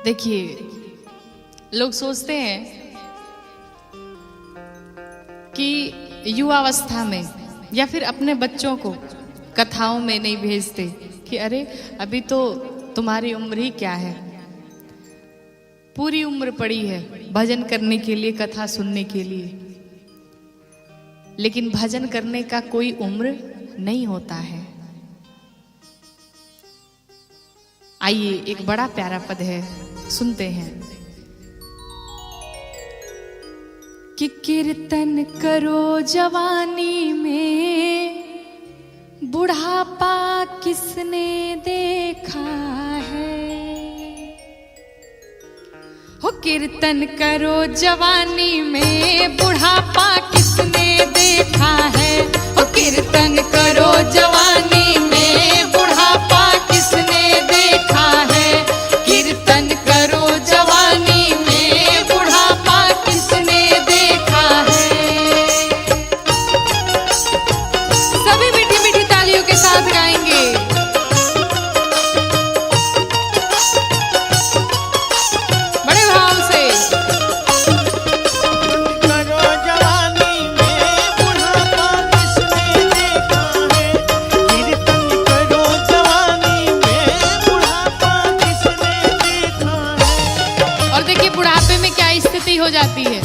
देखिए, लोग सोचते हैं कि युवावस्था में या फिर अपने बच्चों को कथाओं में नहीं भेजते कि अरे अभी तो तुम्हारी उम्र ही क्या है, पूरी उम्र पड़ी है भजन करने के लिए, कथा सुनने के लिए। लेकिन भजन करने का कोई उम्र नहीं होता है। आइए एक बड़ा प्यारा पद है, सुनते हैं। कि कीर्तन करो जवानी में, बुढ़ापा किसने देखा है। हो कीर्तन करो जवानी में, बुढ़ापा किसने देखा है। हो कीर्तन करो जवानी में, बुढ़ापा किसने देखा है। कीर्तन करो जवानी में, बुढ़ापा किसने देखा है। सभी मीठी मीठी तालियों के साथ गाएंगे। बड़े भाव से। करो जवानी में, बुढ़ापा किसने देखा है। कीर्तन करो जवानी में, बुढ़ापा किसने देखा है। और देखिए बुढ़ापे में क्या स्थिति हो जाती है।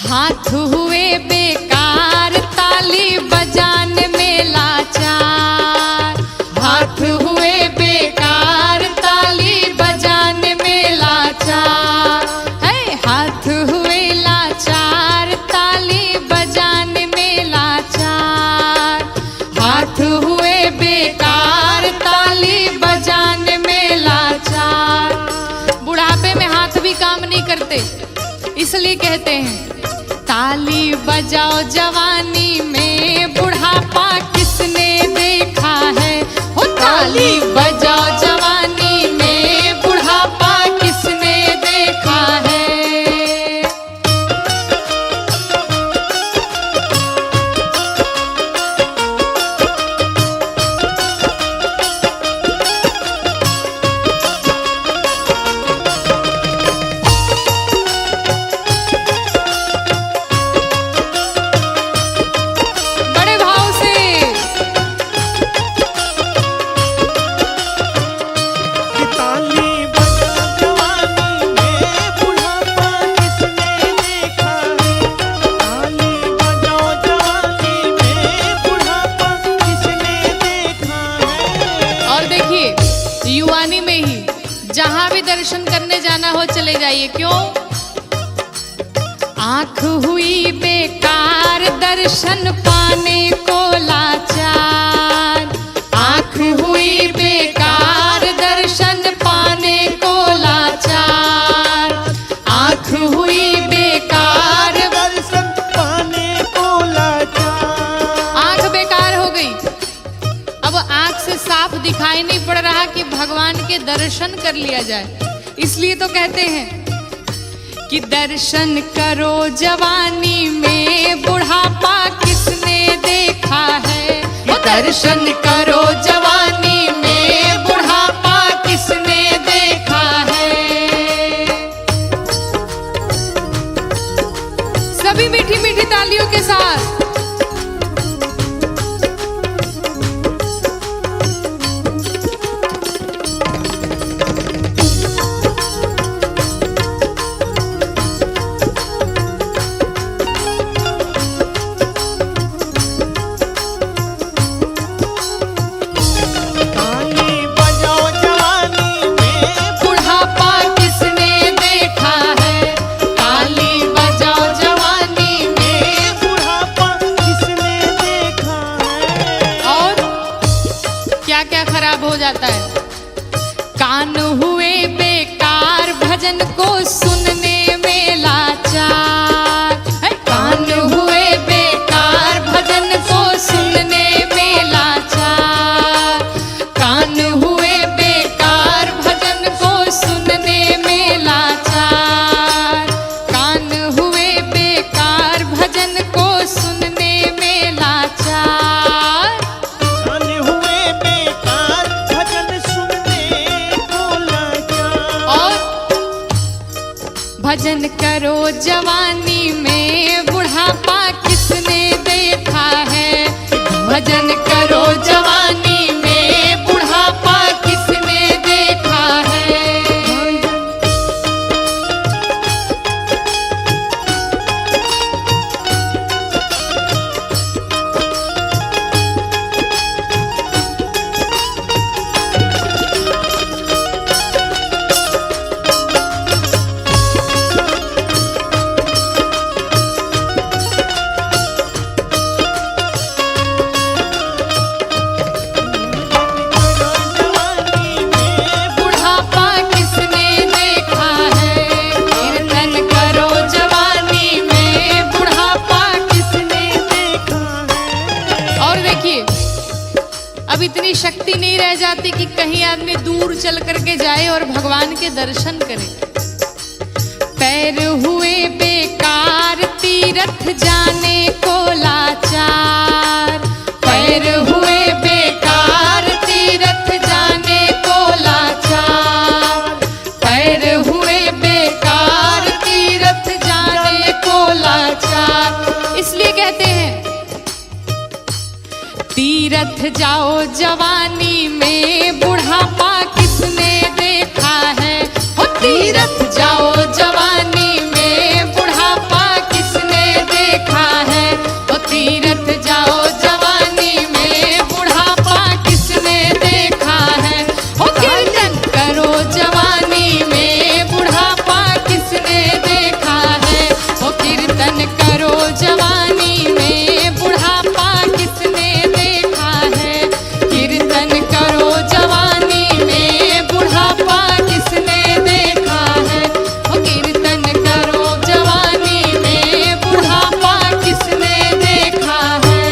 हाथ हुए बेकार, ताली बजाने में लाचार। हाथ हुए बेकार, ताली बजाने में लाचार। है हाथ हुए लाचार, ताली बजाने में लाचार। हाथ हुए बेकार, ताली बजाने में लाचार। बुढ़ापे में हाथ भी काम नहीं करते, इसलिए कहते हैं ताली बजाओ जवानी में, बुढ़ापा किसने देखा है। हो ताली बजाओ जवानी में, बुढ़ापा किसने देखा है। बड़े भाव से। कि ताली बजा जवानी में, बुढ़ापा किसने देखा है। ताली बजाओ जवानी में, बुढ़ापा किसने देखा है। और देखिए युवानी में ही जहां भी दर्शन करने जाना हो चले जाइए। क्यों? आंख हुई बेकार, दर्शन पाने को लाचार। आंख हुई बेकार, दर्शन पाने को लाचार। आंख हुई बेकार, दर्शन पाने को लाचार। आंख बेकार हो गई। अब आंख से साफ दिखाई नहीं पड़ रहा कि भगवान के दर्शन कर लिया जाए। इसलिए तो कहते हैं कि दर्शन करो जवानी में, बुढ़ापा किसने देखा है। वो दर्शन करो जवानी में, बुढ़ापा किसने देखा है। सभी मीठी मीठी तालियों के साथ। ताली बजाओ जवानी में, बुढ़ापा किसने देखा है। ताली बजाओ जवानी में। बुढ़ापा किसने देखा है। और क्या क्या खराब हो जाता है। कान हुए बेकार, भजन को सुनने में लाचार। है, कान हुए बेकार, भजन को सुनने में लाचार। कान हुए बेकार, भजन को सुनने में लाचार। कान हुए बेकार, भजन को सुनने में लाचार। कान हुए बेकार, भजन सुनने को लाचार। भजन करो जवानी में बुढ़ापा किसने देखा है। भजन करो जवानी में बुढ़ापा किसने देखा है। अब इतनी शक्ति नहीं रह जाती कि कहीं आदमी दूर चल करके जाए और भगवान के दर्शन करे। पैर हुए बेकार तीर्थ जाने को लाचार। पैर हुए बेकार तीर्थ जाने को लाचार। पैर हुए बेकार तीर्थ जाने को लाचार। इसलिए कहते हैं तीर्थ जाओ जवानी में बुढ़ापा किसने देखा है। हो तीर्थ जाओ जवानी में बुढ़ापा किसने देखा है। हो तीर्थ जाओ जवानी में बुढ़ापा किसने देखा है। हो कीर्तन करो जवानी में बुढ़ापा किसने देखा है। हो कीर्तन करो जवानी में बुढ़ापा किसने देखा है। कीर्तन करो जवानी में बुढ़ापा किसने देखा है। ओ कीर्तन करो जवानी में बुढ़ापा किसने देखा है।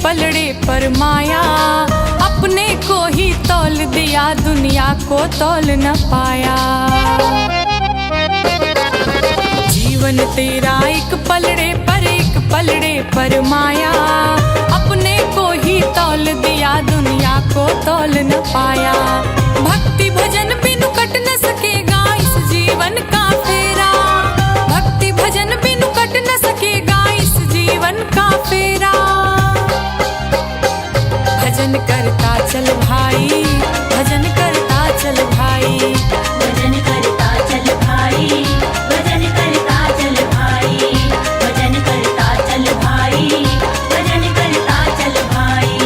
पलड़े पर माया अपने को ही तौल दिया दुनिया को तौल न पाया। जीवन तेरा एक पलड़े पर माया अपने को ही तौल दिया दुनिया को तौल न पाया। भक्ति भजन बिनु कट न सकेगा इस जीवन का फेरा। भक्ति भजन बिनु कट न सकेगा इस जीवन का फेरा। भजन करता चल भाई भजन करता चल भाई भजन करता चल भाई भजन करता चल भाई भजन करता चल भाई भजन करता चल भाई।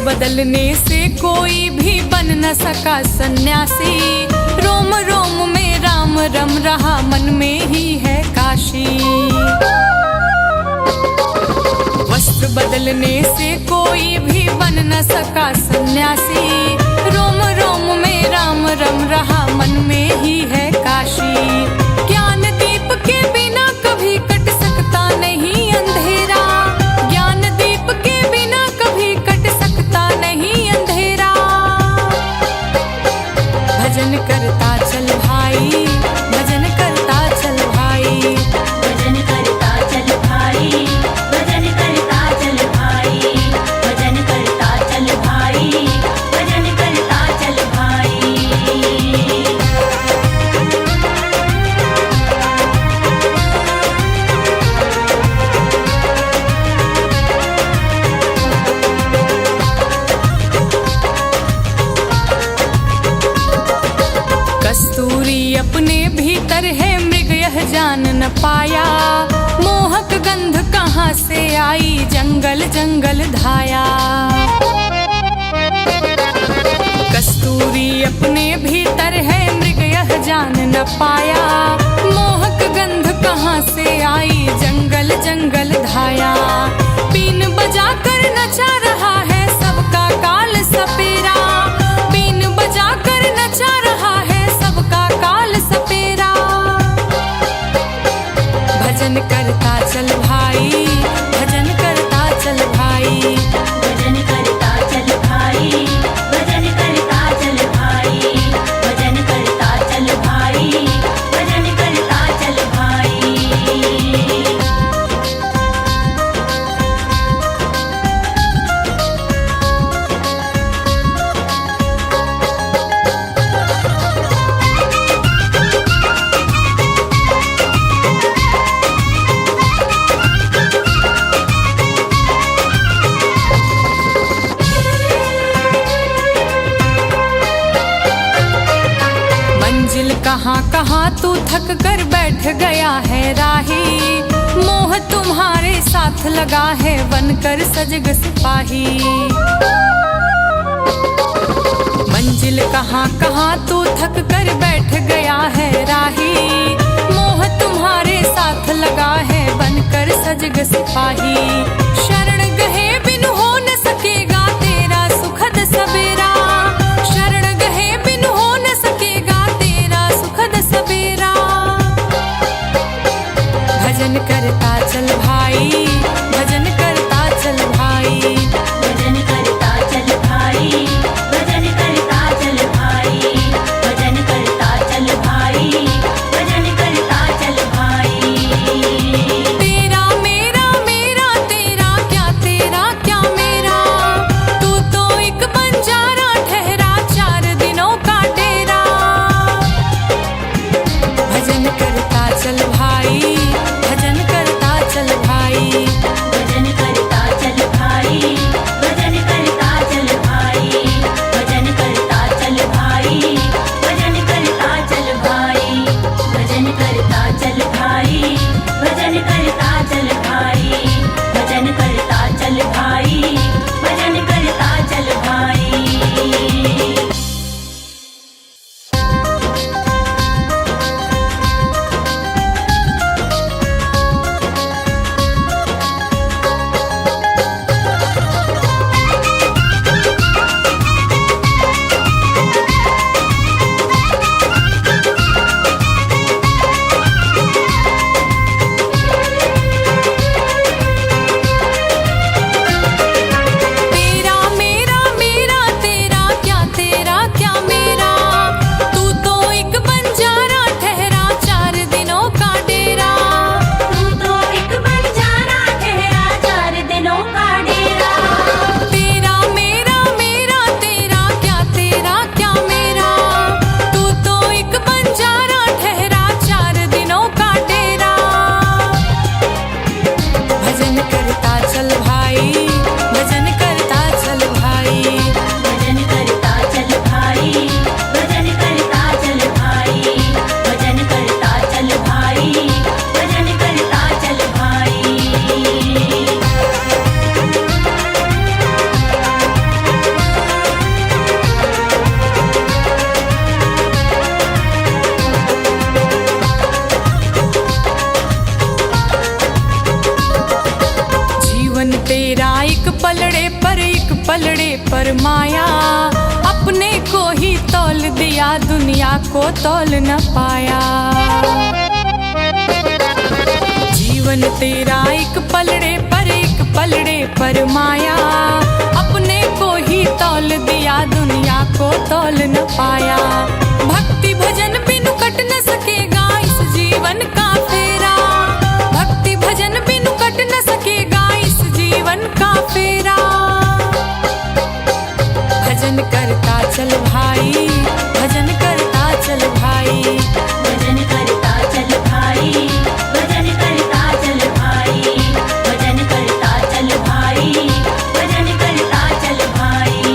बदलने से कोई भी बन न सका सन्यासी। रोम रोम में राम रम रहा मन में ही है काशी। वस्त्र बदल बदलने से कोई भी बन न सका सन्यासी। रोम रोम में राम रम रहा, मन में ही है काशी। ज्ञान दीप के बिना कभी कट सकता नहीं अंधेरा, ज्ञान दीप के बिना कभी कट सकता नहीं अंधेरा। भजन करता चल भाई, भजन करता चल भाई, भजन करता चल भाई, भजन करता चल भाई, भजन करता चल भाई, भजन करता चल भाई। कस्तूरी अपने भीतर है, मृग यह जान न पाया। मोहक गंध कहाँ से आई, जंगल जंगल धाया। कस्तूरी अपने भीतर है, मृग यह जान न पाया। मोहक गंध कहाँ से आई, जंगल जंगल धाया। बीन बजा कर नचा रहा है सबका काल सपेरा, बीन बजा कर नचा रहा है सबका काल सपेरा। भजन करता चल भाई, भजन करता चल भाई, भजन करता चल भाई, भजन करता चल भाई, भजन करता चल भाई, भजन करता चल भाई। मंजिल कहाँ कहाँ तू थक कर बैठ गया है राही। मोह तुम्हारे साथ लगा है, बनकर सजग सिपाही। मंजिल कहाँ कहाँ तू थक कर बैठ गया है राही। मोह तुम्हारे साथ लगा है, बनकर सजग सिपाही। शरण गए बिन हो न सकेगा तेरा सुखद सवेरा, शरण गए बिन हो न सकेगा तेरा सुखद सवेरा। भजन करता चल भाई, भजन करता चल भाई, भजन करता चल भाई, भजन करता चल भाई, भजन करता चल भाई, भजन करता चल भाई। तेरा मेरा मेरा तेरा पर माया, अपने को ही तौल दिया, दुनिया को तौल न पाया। जीवन तेरा एक पलड़े पर माया, अपने को ही तौल दिया, दुनिया को तौल न पाया। भक्ति भजन बिनु कट न सकेगा इस जीवन का फेरा, भक्ति भजन बिनु कट न सकेगा इस जीवन का फेरा। भजन करता चल भाई, भजन करता चल भाई, भजन करता चल भाई, भजन करता चल भाई, भजन करता चल भाई, भजन करता चल भाई।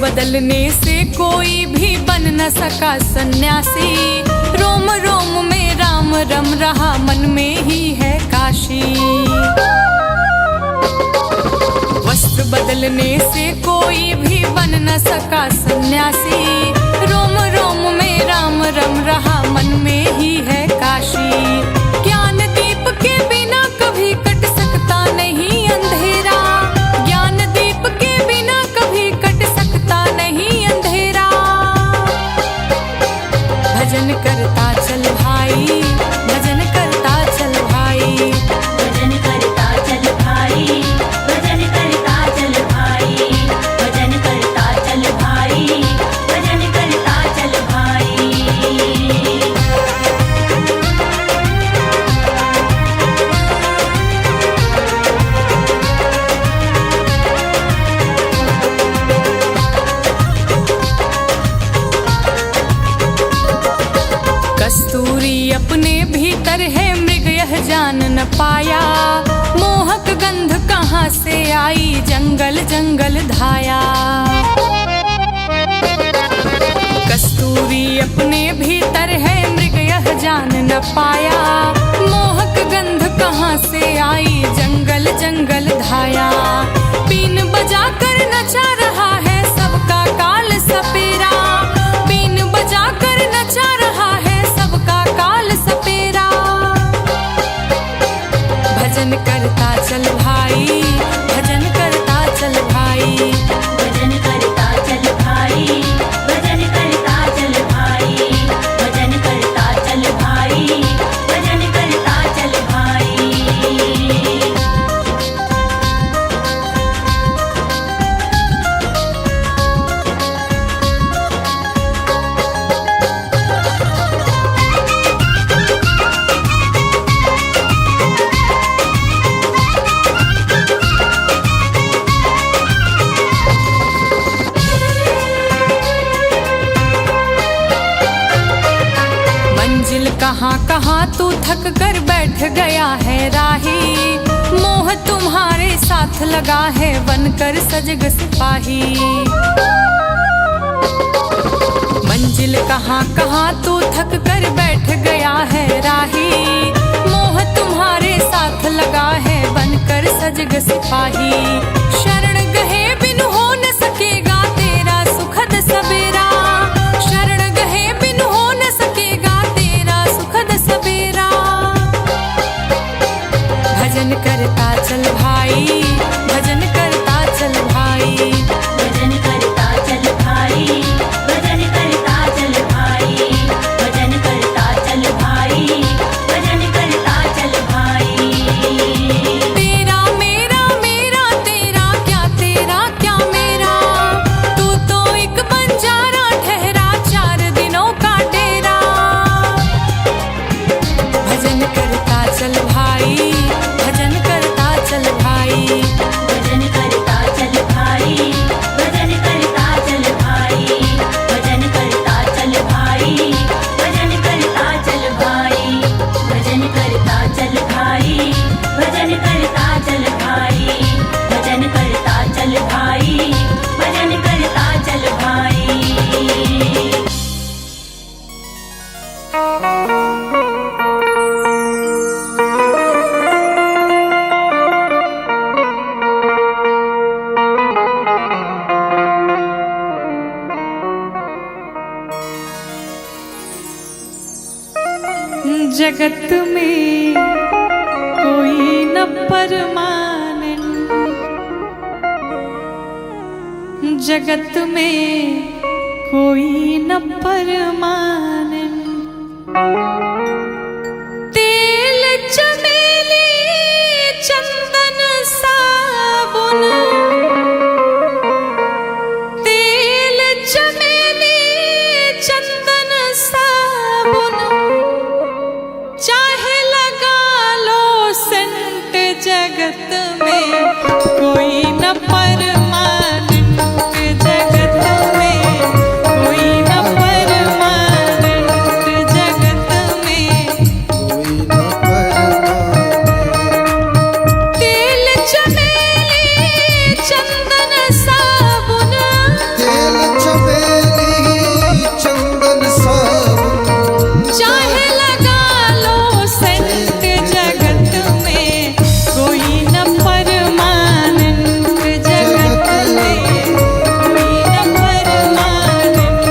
बदलने से कोई भी बन न सका सन्यासी, रोम रोम में राम रम रहा, मन में ही है काशी। वस्त्र बदलने से कोई भी बन न सका सन्यासी, रोम रोम में राम रम रहा, मन में ही है काशी। ज्ञान दीप के बिना कभी कट सकता नहीं अंधेरा, ज्ञान दीप के बिना कभी कट सकता नहीं अंधेरा। भजन करता चल भाई, भजन करता चल भाई, भजन करता चल भाई, भजन करता चल भाई, भजन करता चल भाई, भजन करता चल भाई। कस्तूरी अपने भीतर है, मृग यह जान न पाया, मोहक गंध कहाँ से आई, जंगल जंगल धाया। कस्तूरी अपने भीतर है, मृग यह जान न पाया, मोहक गंध कहाँ से आई, जंगल जंगल धाया। बीन बजा कर नचा रहा है सबका काल सपेरा, बीन बजा कर नचा रहा है सबका काल सपेरा। भजन करता चल भाई, भजन करता चल भाई, भजन करता चल भाई, भजन करता चल भाई, भजन करता चल भाई, भजन करता चल भाई। मंजिल कहाँ कहाँ तू थक कर बैठ गया है राही, मोह तुम्हारे साथ लगा है बनकर सजग सिपाही। मंजिल कहाँ कहाँ तू थक कर बैठ गया है राही, मोह तुम्हारे साथ लगा है बनकर सजग सिपाही। शरण गए बिनु हो न सकेगा तेरा सुखद सवेरा, शरण गए बिनु हो न सकेगा तेरा सुखद सवेरा। भजन करता चल भाई, भजन करता चल भाई, भजन करता चल भाई, भजन करता चल भाई, भजन करता चल भाई, भजन करता चल भाई। तेरा मेरा मेरा तेरा क्या मेरा, तू तो एक बंजारा ठहरा, 4 दिनों का डेरा। भजन करता चल भाई, भजन करता चल भाई, भजन करता चल भाई, जगत में कोई न परमानेंट, जगत में कोई न परमानेंट। तेल चमेली चंदन साबुन, तेल चमेली चंदन साबुन, चाहे लगा लो सेंट, जगत में कोई न परमानेंट, जगत में कोई न परमानेंट, जगत में कोई न परमानेंट। तेल चमेली चंदन साबुन, तेल चमेली चंदन साबुन, चाहे लगा लो सेंट, जगत में कोई न परमानेंट, जगत में कोई न परमानेंट।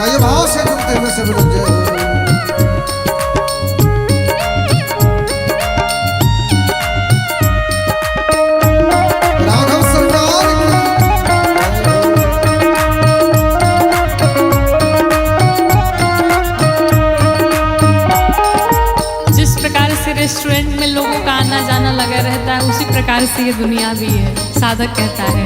आइए भाव से करते हुए सब लोग जय हो। राघव सरकार जिस प्रकार से रेस्टोरेंट में लोगों का आना जाना लगा रहता है, उसी प्रकार से ये दुनिया भी है। साधक कहता है,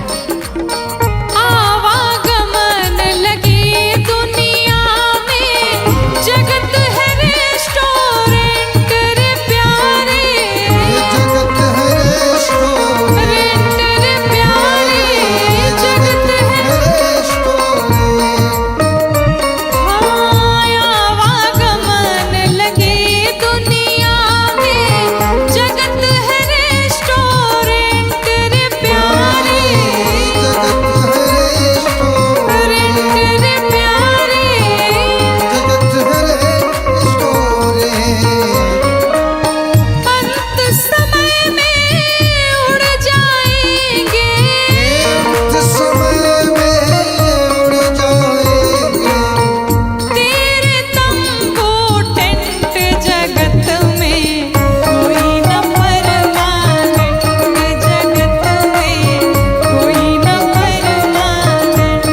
आवागमन लगी दुनिया में, जगत है रेस्टोरेंट रे प्यारे, जगत है रेस्टोरेंट, रे प्यारे, जगत है रेस्टोरेंट। आवागमन लगे दुनिया में, जगत है रेस्टोरेंट रे प्यारे, जगत है रेस्टोरेंट, रे प्यारे। जगत है रेस्टोरेंट। अंत समय में उड़ जाएंगे, अंत समय में उड़ जाएंगे, तेरे तंबू टेंट, जगत में कोई न परमानेंट, जगत में कोई न परमानेंट।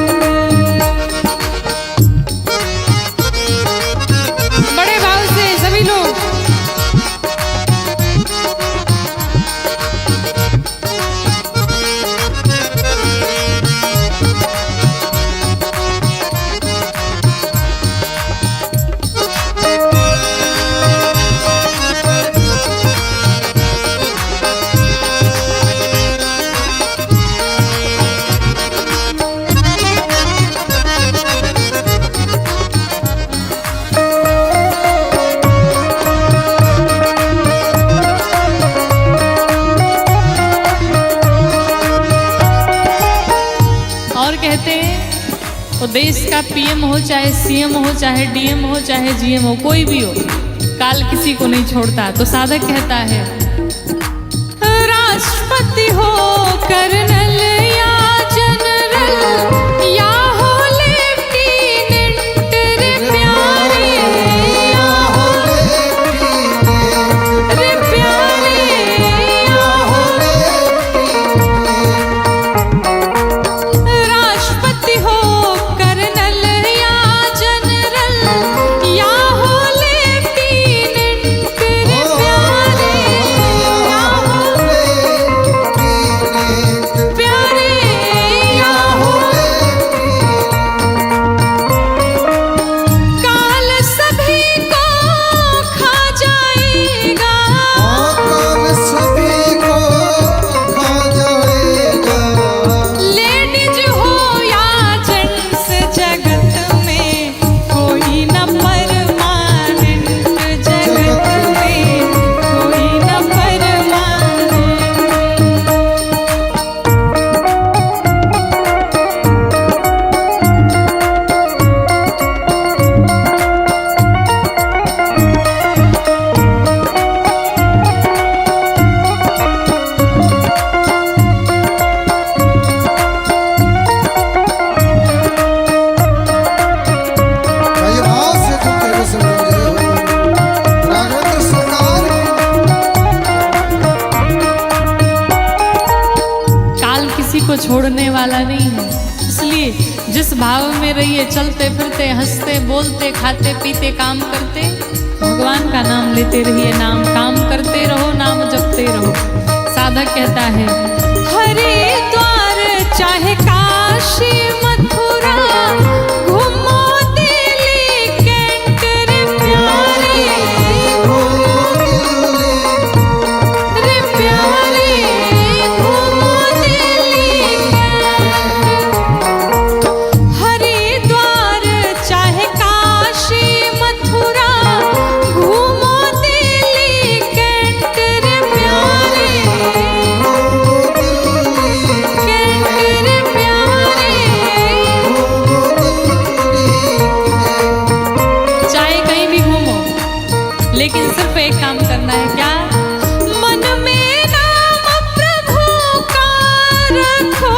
बड़े भाव से सभी लोग और कहते हैं, वो देश का पीएम हो, चाहे सीएम हो, चाहे डीएम हो, चाहे जीएम हो, कोई भी हो, काल किसी को नहीं छोड़ता। तो साधक कहता है, राष्ट्रपति हो, कर्नल या जनरल या हो लेफ्टिनेंट रे प्यारे, या हो रे प्यारे, या हो राष्ट्रपति हो, कर्नल या जनरल या हो लेफ्टिनेंट रे प्यारे, या हो को छोड़ने वाला नहीं है। इसलिए जिस भाव में रहिए, चलते फिरते हंसते बोलते खाते पीते काम करते, भगवान का नाम लेते रहिए, नाम काम करते रहो, नाम जपते रहो। साधक कहता है हरिद्वार चाहे काशी मथुरा, घूमो दिल्ली कैंट रे प्यारे, रे प्यारे घूमो दिल्ली कैंट। हरिद्वार चाहे काशी मथुरा, घूमो दिल्ली कैंट रे प्यारे, कैंट रे प्यारे। चाहे कहीं भी घूमो, लेकिन सिर्फ एक काम करना है, क्या? मन में नाम प्रभु का रखो,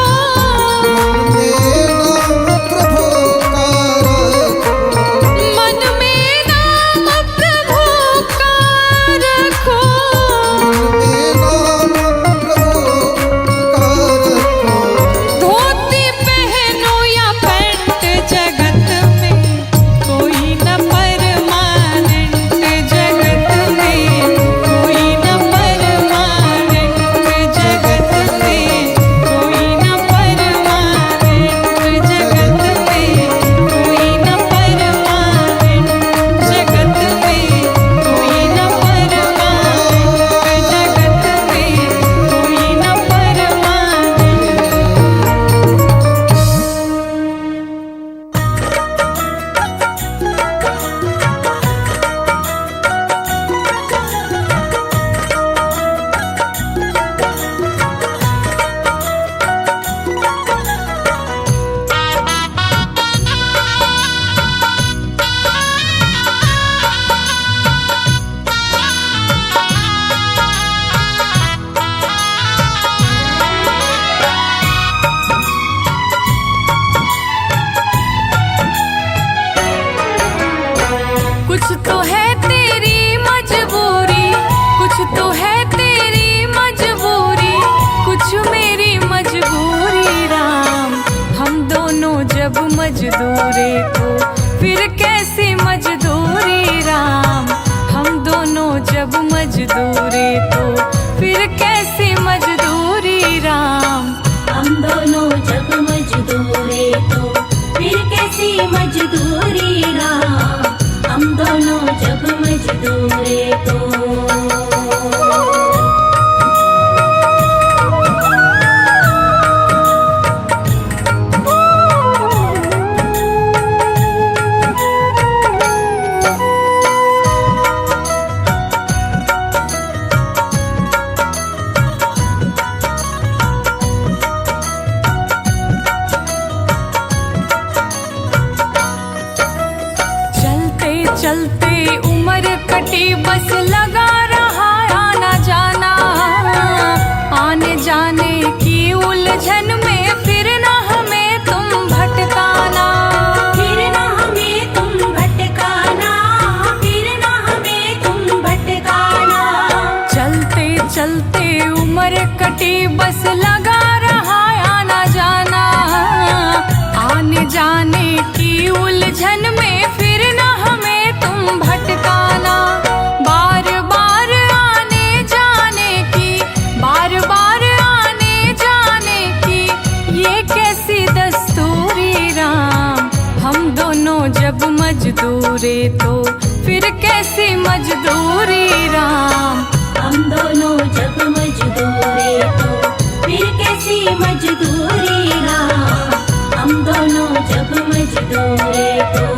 प्रभु का मन में नाम प्रभु का रखो, नाम प्रभु का धोती पहनो या पैंट, जगत में कोई न परमानेंट, जगत में कोई न परमानेंट, जगत में कोई न परमानेंट, जगत में कोई न परमानेंट, जगत में कोई न परमानेंट, जगत में कोई न परमानेंट। कुछ तो है तेरी मजबूरी, कुछ तो है तेरी मजबूरी, कुछ मेरी मजबूरी राम। हम दोनों जब मजदूरे तो फिर कैसी मजदूरी राम, हम दोनों जब मजदूरे तो फिर कैसी मजदूरी राम। हम दोनों जब मजदूरे तो फिर कैसी मजदूरी राम, हम दोनों जब मजदूरे तो। चलते चलते उम्र कटी, बस लगा रहा आना जाना, आने जाने की उलझन में फिर ना हमें तुम भटकाना, फिर ना हमें तुम भटकाना, फिर ना हमें तुम भटकाना। चलते चलते उम्र कटी, बस लगा रहा आना जाना, आने जाने की उलझन में फिर ना हमें तुम भटकाना। बार बार आने जाने की, बार बार आने जाने की, ये कैसी दस्तूरी राम। हम दोनों जब मजदूरे तो फिर कैसी मजदूरी राम। हम दोनों जब मजदूरे तो फिर कैसी मजदूरी राम, हम दोनों जब मजदूरे तो।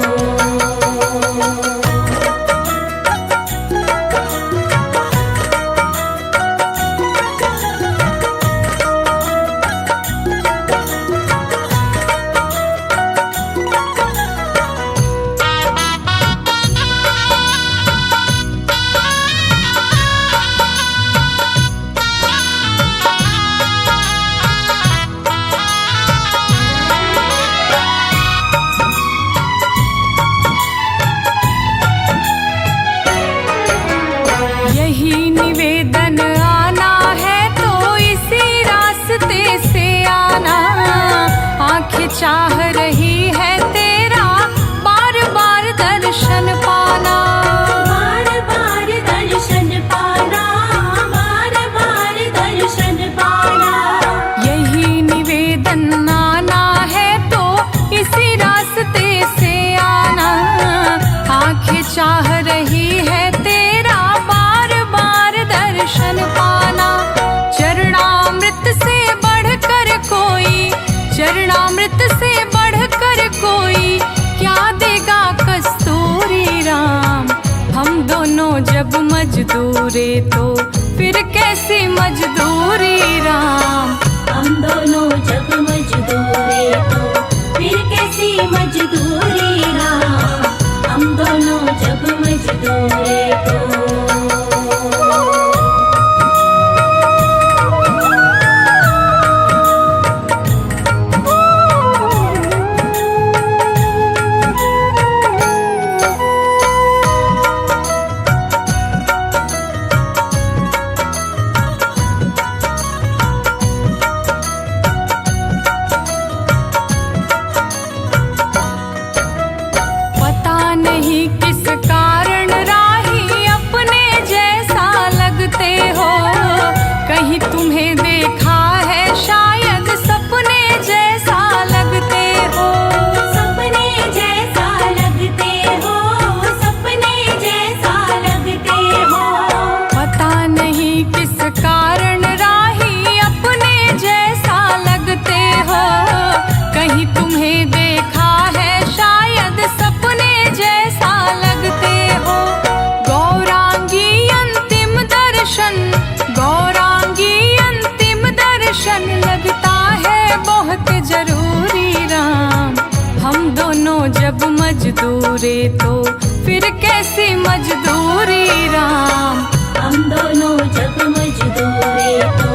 चाह रही है तेरा बार बार दर्शन पाना। बार बार दर्शन पाना, बार बार दर्शन पाना। यही निवेदन आना है तो इसी रास्ते से आना। आंखें चाह रही है तेरा बार बार दर्शन पाना। चरणामृत से बढ़कर कोई, चरणामृत से बढ़कर कोई क्या देगा कस्तूरी राम। हम दोनों जब मजदूरे तो फिर कैसी मजदूरी राम। हम दोनों जब मजदूरे तो फिर कैसी मजदूरी राम। हम दोनों जब मजदूरे तो। पता नहीं किस कारण राही अपने जैसा लगते हो। कहीं तुम्हें देखा है शायद सपने जैसा लगते हो। सपने जैसा लगते हो, सपने जैसा लगते हो। पता नहीं किस कारण राही अपने जैसा लगते हो। कहीं तुम्हें देखा है शायद सपने जैसा लगते हो। गौरांगी अंतिम दर्शन, गौरांगी अंतिम दर्शन लगता है बहुत जरूरी राम। हम दोनों जब मजदूरे तो फिर कैसी मजदूरी राम। हम दोनों जब मजदूरे तो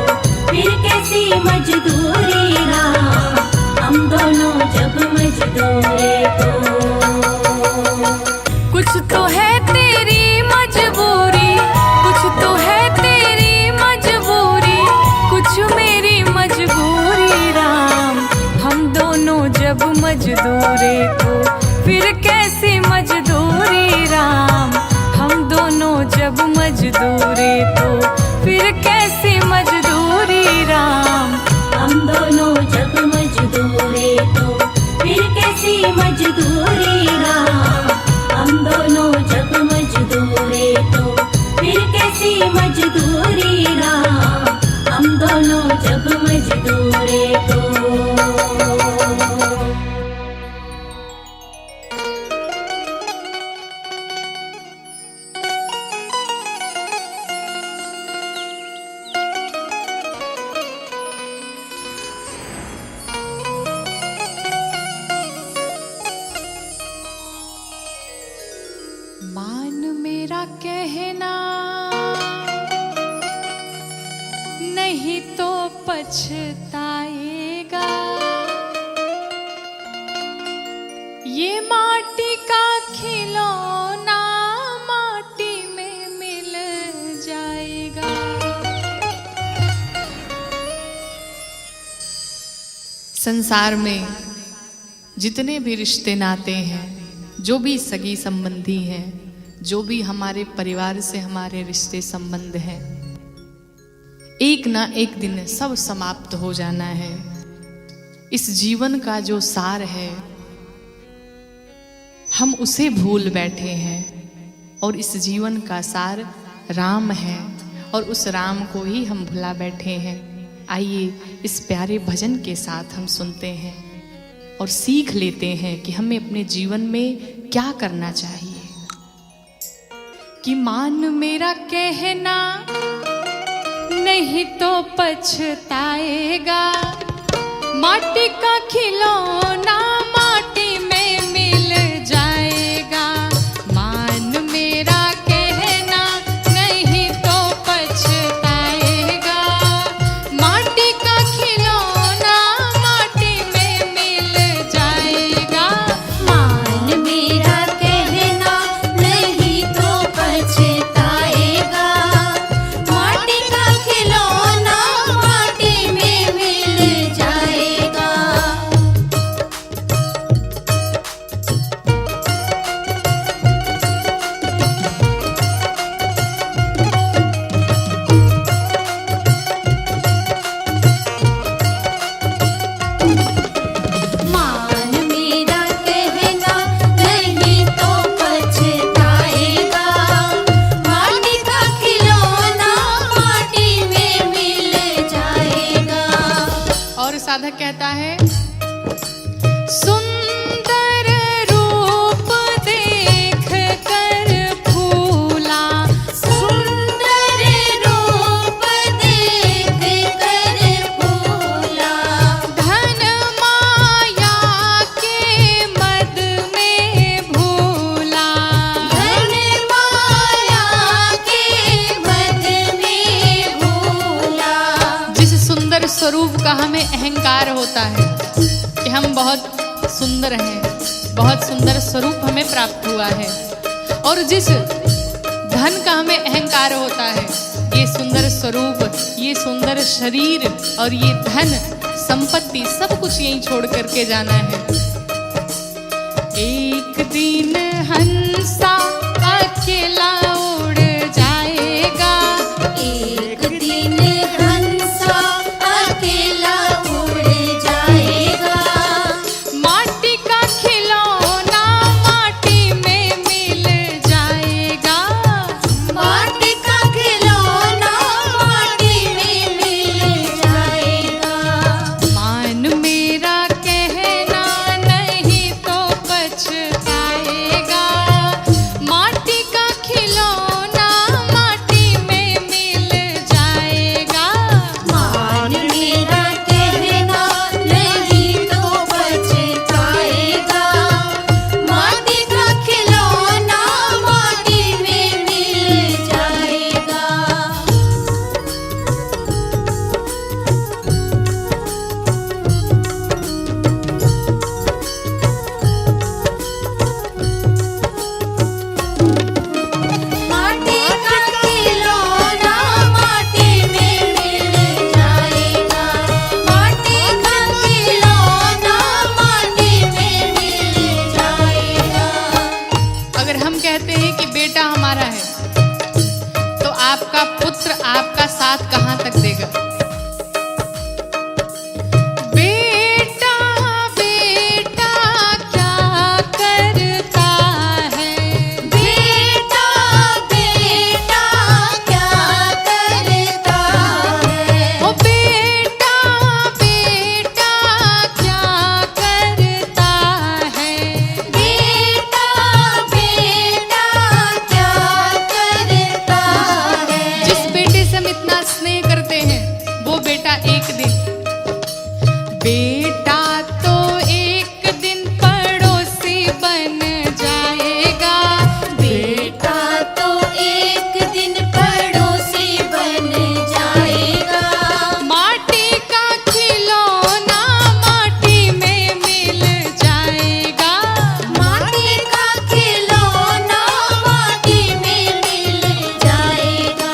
फिर कैसी मजदूरी राम। हम दोनों जब मजदूरे तो। कुछ तो है तेरी मजबूरी, कुछ तो है तेरी मजबूरी, कुछ मेरी मजबूरी राम। हम दोनों जब मजदूरे तो फिर कैसी मजदूरी राम। हम दोनों जब मजदूरे तो फिर कैसी मजदूरी राम। हम दोनों जब मजदूरे तो फिर कैसी मजदूरी राम। हम दोनों जब मजदूरे तो फिर कैसी मजदूरी राम। हम दोनों जब मजदूरे तो। मान मेरा कहना नहीं तो पछताएगा। ये माटी का खिलौना माटी में मिल जाएगा। संसार में जितने भी रिश्ते नाते हैं, जो भी सगी संबंधी हैं, जो भी हमारे परिवार से हमारे रिश्ते संबंध हैं, एक ना एक दिन सब समाप्त हो जाना है। इस जीवन का जो सार है हम उसे भूल बैठे हैं और इस जीवन का सार राम है और उस राम को ही हम भुला बैठे हैं। आइए इस प्यारे भजन के साथ हम सुनते हैं और सीख लेते हैं कि हमें अपने जीवन में क्या करना चाहिए। कि मान मेरा कहना नहीं तो पछताएगा। माटी का खिलौना माटी में मिल जाएगा। मान मेरा कहना नहीं तो पछताएगा। माटी का खिलौना माटी में मिल जाएगा। मान मेरा कहना नहीं तो पछताएगा। माटी का खिलौना माटी में मिल जाएगा। साधक कहता है, सुंदर रूप देख कर फूला, सुंदर रूप देख कर फूला, धन माया के मद में भूला, धन माया के मद में भूला। जिस सुंदर स्वरूप का हमें अहंकार होता है कि हम बहुत सुंदर हैं, बहुत सुंदर स्वरूप हमें प्राप्त हुआ है, और जिस धन का हमें अहंकार होता है, ये सुंदर स्वरूप, ये सुंदर शरीर और ये धन संपत्ति सब कुछ यहीं छोड़ करके जाना है। एक दिन हंसा अकेला उड़ जाएगा, एक दिन हंसा अकेला उड़ जाएगा, माटी का खिलौना माटी में मिल जाएगा, माटी का खिलौना माटी में मिल जाएगा। मान मेरा कहना नहीं तो पछताएगा, माटी का खिलौना माटी में मिल जाएगा, मान मेरा कहना नहीं तो पछताएगा, माटी का खिलौना माटी में मिल जाएगा। माटी का खिलौना माटी में मिल जाएगा, माटी का खिलौना माटी में मिल जाएगा। अगर हम कहते हैं कि बेटा हमारा है, तो आपका पुत्र आपका साथ कहाँ तक देगा? बेटा बेटा क्या करता है, बेटा बेटा क्या करता है, ओ बेटा बेटा क्या करता है, बेटा बेटा क्या करता है। जिस बेटे से हम इतना स्नेह करते हैं, वो बेटा एक दिन, बेटा तो एक दिन पड़ोसी बन जाएगा, बेटा तो एक दिन पड़ोसी बन जाएगा, माटी का खिलौना माटी में मिल जाएगा, माटी का खिलौना माटी में मिल जाएगा।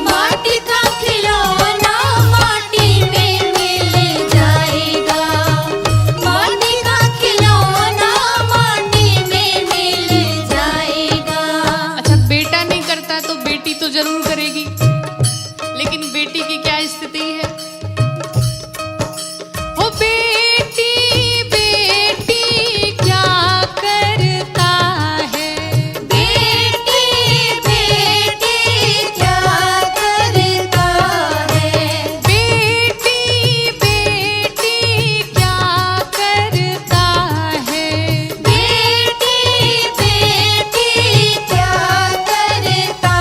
माटी का खिलौना माटी में मिल जाएगा, माटी का खिलौना माटी में मिल जाएगा। अच्छा, बेटा नहीं करता तो बेटी तो जरूर करेगी, लेकिन बेटी की क्या स्थिति है? ओ बेटी बेटी क्या करता है, बेटी बेटी क्या करता है, बेटी बेटी क्या करता है, बेटी बेटी क्या करता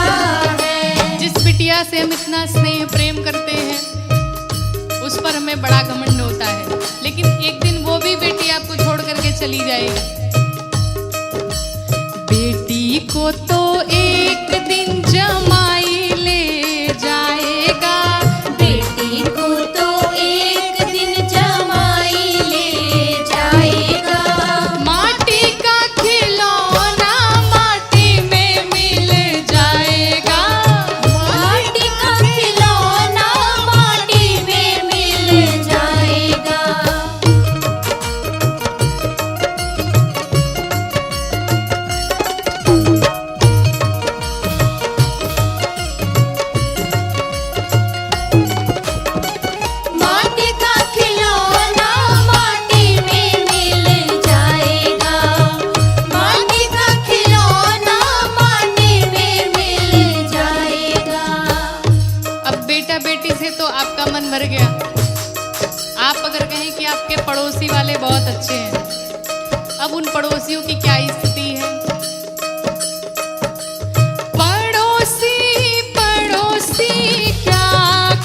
है। जिस बिटिया से हम इतना स्नेह प्रेम करते हैं, उस पर हमें बड़ा घमंड होता है, लेकिन एक दिन वो भी बेटी आपको छोड़ करके चली जाएगी। बेटी को तो एक दिन जमाई ले जाएगा, बेटी को तो एक दिन जमाई ले जाएगा, माटी का खिलौना माटी में मिल जाएगा, माटी का खिलौना माटी में मिल जाएगा। पड़ोसी वाले बहुत अच्छे हैं। अब उन पड़ोसियों की क्या स्थिति है। पड़ोसी पड़ोसी क्या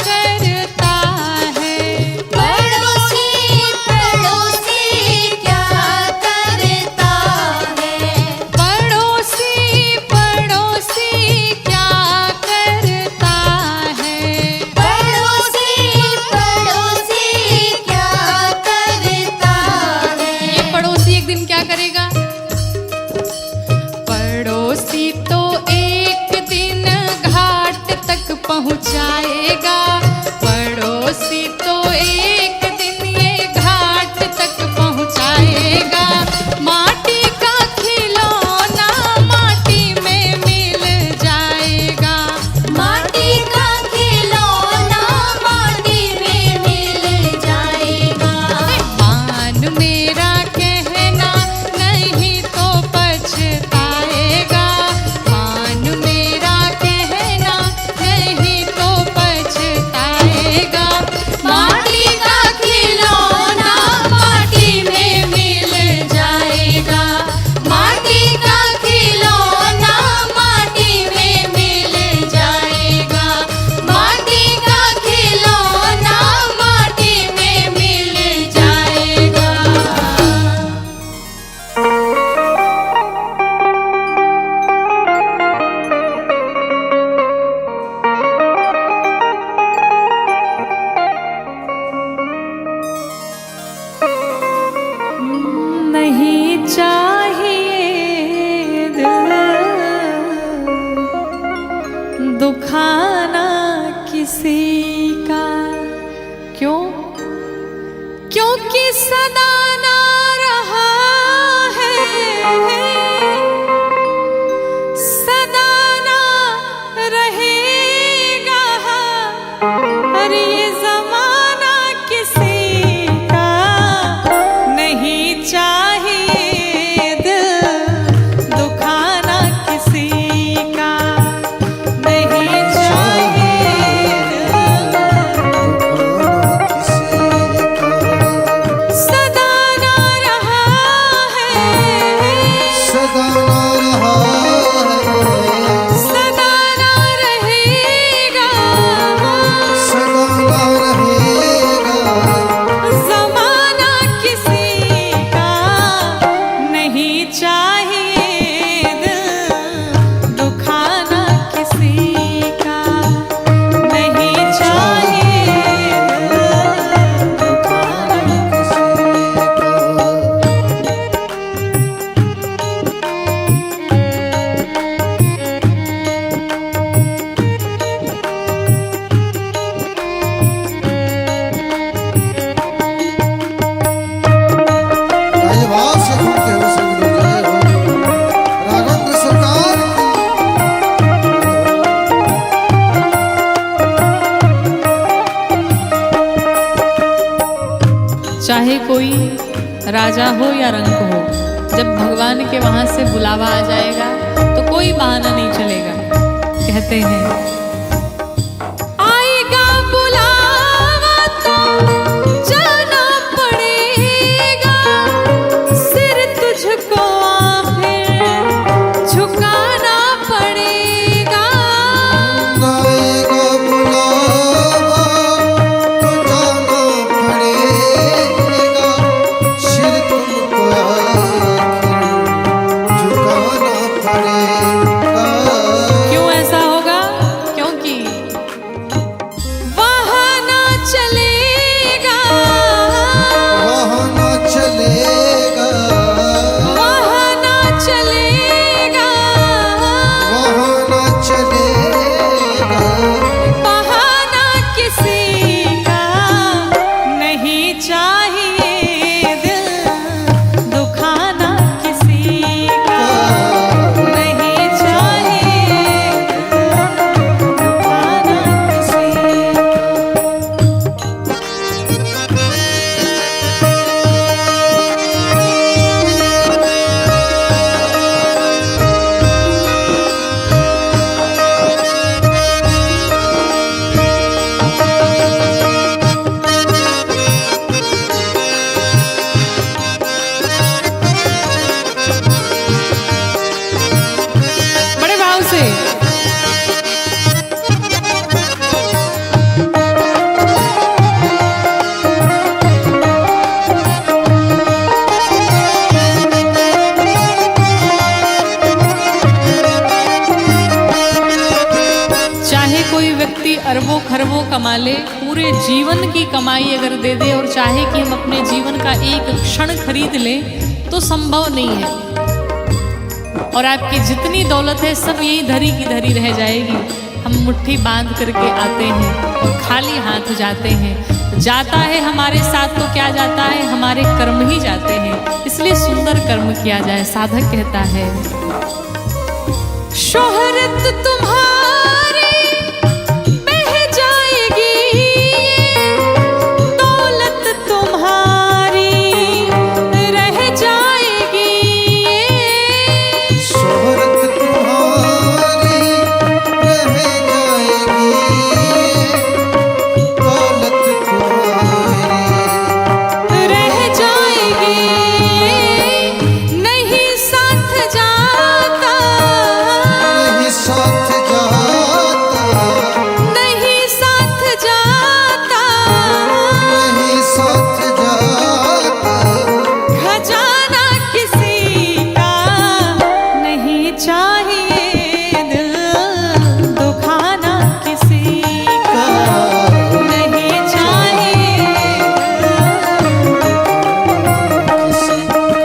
करता है, पड़ोसी पड़ोसी क्या करता है, पड़ोसी पड़ोसी क्या करता है, पड़ोसी पड़ोसी क्या करता है। ये पड़ोसी एक दिन क्या करेगा। पड़ोसी तो एक दिन घाट तक पहुंचाएगा, पड़ोसी तो एक दिन ये घाट तक पहुंचाएगा। माटी का खिलौना माटी में मिल जाएगा, माटी का खिलौना माटी में मिल जाएगा। मान मेरा कहना नहीं तो पछताएगा, मान मेरा कहना नहीं तो पछताएगा। माटी का खिलौना माटी में मिल जाएगा, माटी का खिलौना माटी में मिल जाएगा, माटी का खिलौना माटी में मिल जाएगा। नहीं चाहिए दिल दुखाना किसी का, क्यों? क्योंकि सदा ना रहा है, सदा ना रहेगा। अरे ये जमाना किसी का नहीं चाहिए दिल दुखाना किसी का, नहीं चाहिए दिल सदा ना रहा है, सदा ना रहा है, सदा ना रहेगा। सदा ना रहेगा। जमाना किसी का नहीं चाहिए दिल दुखाना किसी का, नहीं चाहिए दिल दुखाना। आइए भाव से झूमते हुए सब लोग जय हो राघवेंद्र सरकार चाहे कोई राजा हो या रंक हो, जब भगवान के वहां से बुलावा आ जाएगा तो कोई बहाना नहीं चलेगा। कहते हैं आएगा बुलावा तो जाना पड़ेगा, सिर तुझको आखिर झुकाना पड़ेगा। आएगा बुलावा तो जाना पड़ेगा, सिर तुमको आखिर झुकाना पड़ेगा। क्यों ऐसा होगा? क्यों अरबों खरबों कमा ले, पूरे जीवन की कमाई अगर दे दे और चाहे कि हम अपने जीवन का एक क्षण खरीद लें तो संभव नहीं है। और आपकी जितनी दौलत है सब यही धरी की धरी रह जाएगी। हम मुट्ठी बांध करके आते हैं और खाली हाथ जाते हैं। जाता है हमारे साथ तो क्या जाता है, हमारे कर्म ही जाते हैं। इसलिए सुंदर कर्म किया जाए। साधक कहता है, शोहरत तुम्हारी बह जाएगी, दौलत तुम्हारी रह जाएगी। शोहरत तुम्हारी रह जाएगी, दौलत तुम्हारी रह जाएगी। नहीं साथ जाता, नहीं साथ जाता, नहीं साथ जाता, नहीं साथ जाता, खजाना किसी का नहीं चाहिए, दिल दुखाना किसी का नहीं चाहिए। किसी का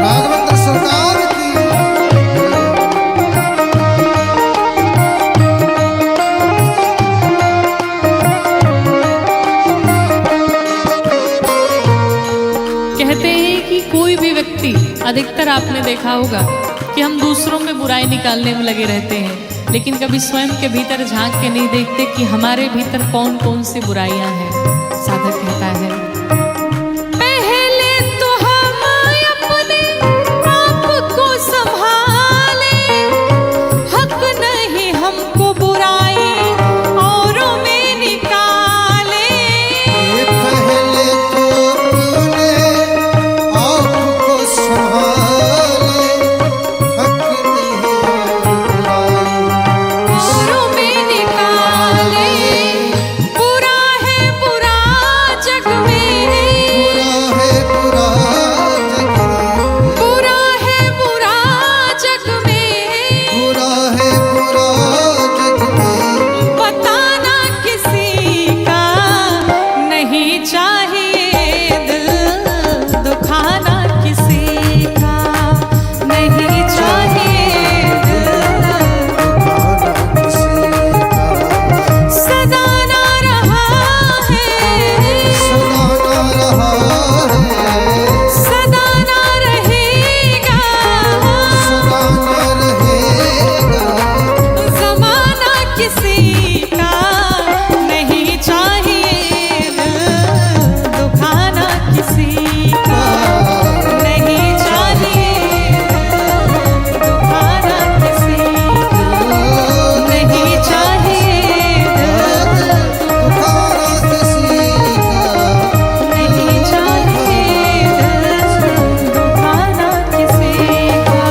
राघवेंद्र सरकार की कहते हैं कि कोई भी व्यक्ति, अधिकतर आपने देखा होगा कि हम दूसरों में बुराई निकालने में लगे रहते हैं, लेकिन कभी स्वयं के भीतर झांक के नहीं देखते कि हमारे भीतर कौन कौन सी बुराइयां हैं। साधक कहता है, पहले तो हम अपने आप को संभाले, हक नहीं हमको बुराई औरों में निकाले। पहले तो तूने आपको संभाले, हक नहीं बुराई औरों में निकाले। बुरा है बुरा जग में, बुरा है बुरा जग में, बुरा है बुरा जग में, बुरा है बुरा जग में, बताना किसी का नहीं चाहिए, दिल दुखाना किसी का नहीं चाहिए, दिल दुखाना किसी का सदाना रहा है, सदाना रहा है, सदाना रहेगा, सदाना रहेगा, जमाना किसी का नहीं चाहिए, दिल दुखाना किसी का नहीं चाहिए, दिल दुखाना किसी का नहीं चाहिए, दिल दुखाना किसी का नहीं चाहिए, दिल दुखाना किसी का।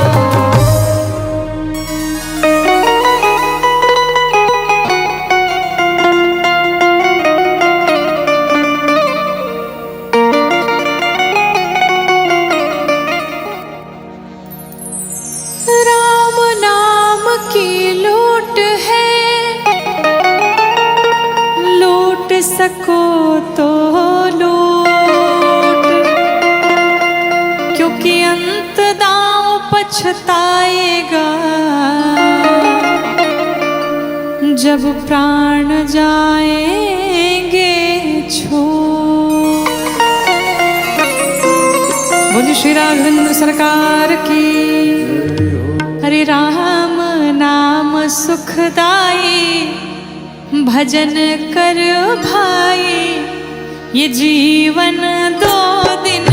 राम नाम की लूट है, लूट सको तो लूट, क्योंकि अंत दांव पछताएगा, जब प्राण जाएंगे छोड़। बोलिए श्री राघवेंद्र सरकार की। हरे राम नाम सुखदाई, भजन कर भाई, ये जीवन 2 दिन